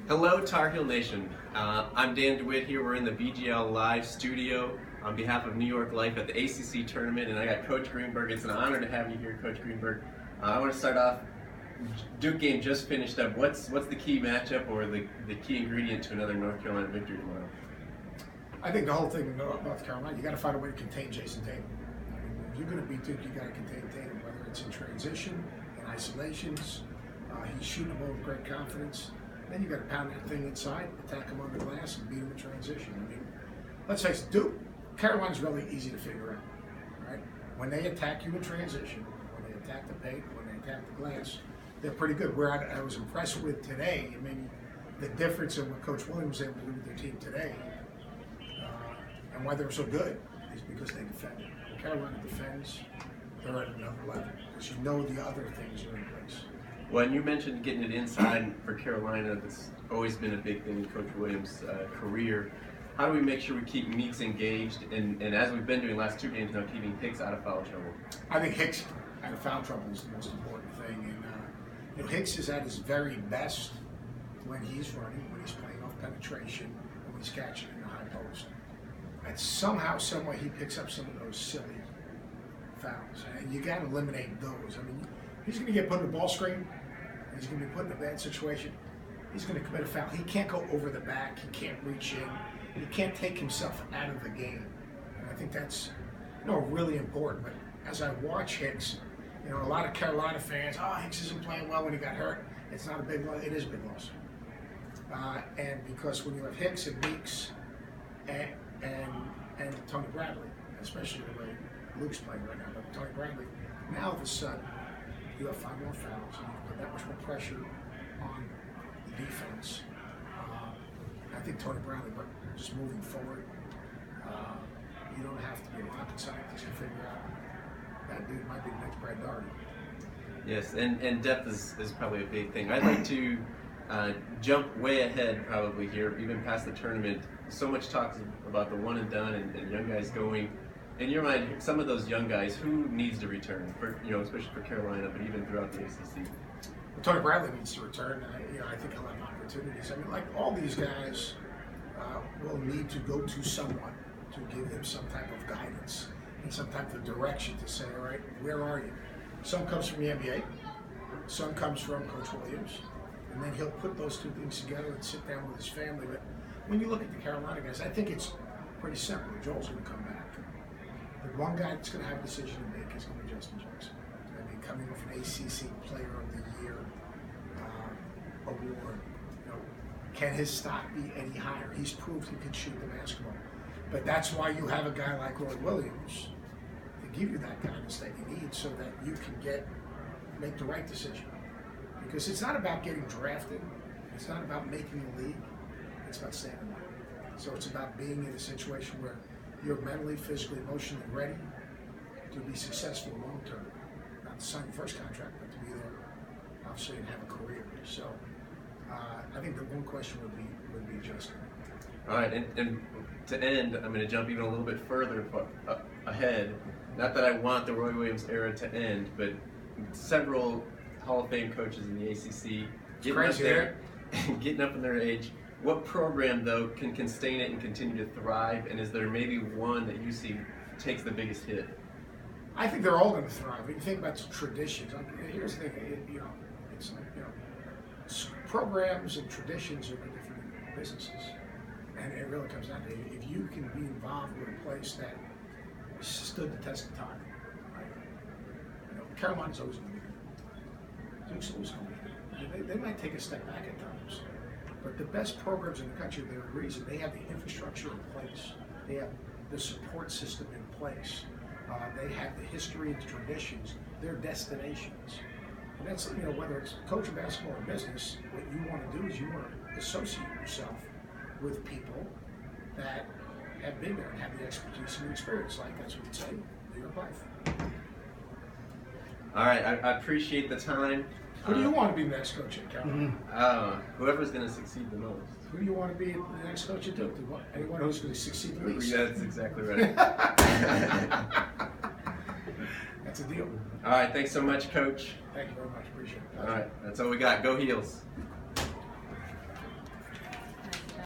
Hello, Tar Heel Nation. I'm Dan DeWitt here. We're in the VGL Live studio on behalf of New York Life at the ACC Tournament, and I got Coach Greenberg. It's an honor to have you here, Coach Greenberg. I want to start off. Duke game just finished up. What's the key matchup or the key ingredient to another North Carolina victory tomorrow? I think the whole thing in North Carolina, you got to find a way to contain Jason Tatum. I mean, if you're going to beat Duke, you got to contain Tatum, whether it's in transition, in isolations. He's shooting the ball with great confidence. Then you got to pound that thing inside, attack him on the glass, and beat him in transition. I mean, let's face it, Duke, Carolina's really easy to figure out, right? When they attack you in transition, when they attack the paint, when they attack the glass, they're pretty good. Where I was impressed with today, and maybe the difference in what Coach Williams was able to do with their team today, and why they're so good, is because they defend. When Carolina defends, they're at another level, because you know the other things are in place. Well, and you mentioned getting it inside for Carolina. That's always been a big thing in Coach Williams' career. How do we make sure we keep Meeks engaged, and as we've been doing the last two games now, keeping Hicks out of foul trouble? I think Hicks out of foul trouble is the most important thing. And Hicks is at his very best when he's running, when he's playing off penetration, when he's catching in the high post. And somehow, someway, he picks up some of those silly fouls, and you got to eliminate those. I mean, he's going to get put in a ball screen. He's going to be put in a bad situation. He's going to commit a foul. He can't go over the back. He can't reach in. He can't take himself out of the game. And I think that's, really important. But as I watch Hicks, a lot of Carolina fans, Hicks isn't playing well when he got hurt. It's not a big loss. It is a big loss. And because when you have Hicks and Meeks and Tony Bradley, especially the way Luke's playing right now, but Tony Bradley, now all of a sudden, you have 5 more fouls, and you put that much more pressure on the defense. I think Tony Bradley, but just moving forward, you don't have to be a rocket scientist to figure out that dude might be the next Brad Daugherty. Yes, and depth is probably a big thing. I'd like to jump way ahead probably here, even past the tournament. So much talk about the one and done and young guys going. In your mind, some of those young guys, who needs to return, especially for Carolina, but even throughout the ACC? Well, Tony Bradley needs to return. I think he'll have opportunities. I mean, like all these guys will need to go to someone to give them some type of guidance and some type of direction to say, all right, where are you? Some comes from the NBA, some comes from Coach Williams, and then he'll put those two things together and sit down with his family. But when you look at the Carolina guys, I think it's pretty simple. Joel's going to come back. The one guy that's going to have a decision to make is going to be Justin Jackson. I mean, coming off an ACC Player of the Year award, can his stock be any higher? He's proved he can shoot the basketball. But that's why you have a guy like Roy Williams to give you that guidance that you need so that you can make the right decision. Because it's not about getting drafted. It's not about making the league. It's about staying in line. So it's about being in a situation where you're mentally, physically, emotionally ready to be successful long term. Not to sign the first contract, but to be there, obviously, and have a career. So I think the one question would be Justin. All right, and to end, I'm going to jump even a little bit further ahead. Not that I want the Roy Williams era to end, but several Hall of Fame coaches in the ACC getting up in their age. What program, though, can sustain it and continue to thrive? And is there maybe one that you see takes the biggest hit? I think they're all going to thrive. When you think about traditions, here's the thing, it's programs and traditions are different businesses. And it really comes down to if you can be involved with a place that stood the test of time, right? Carolina's always going to be good. Duke's always going to be good. They might take a step back at times. But the best programs in the country, there are a reason. They have the infrastructure in place. They have the support system in place. They have the history and the traditions. They're destinations. And that's, whether it's coaching basketball or business, what you want to do is you want to associate yourself with people that have been there and have the expertise and the experience. Like that's what we'd say, New York Life. All right, I appreciate the time. Who do you want to be the next coach at Carolina? Whoever's going to succeed the most. Who do you want to be the next coach at Duke? Anyone who's going to succeed the least? That's exactly right. That's a deal. All right, thanks so much, Coach. Thank you very much. Appreciate it. All right, that's all we got. Go Heels.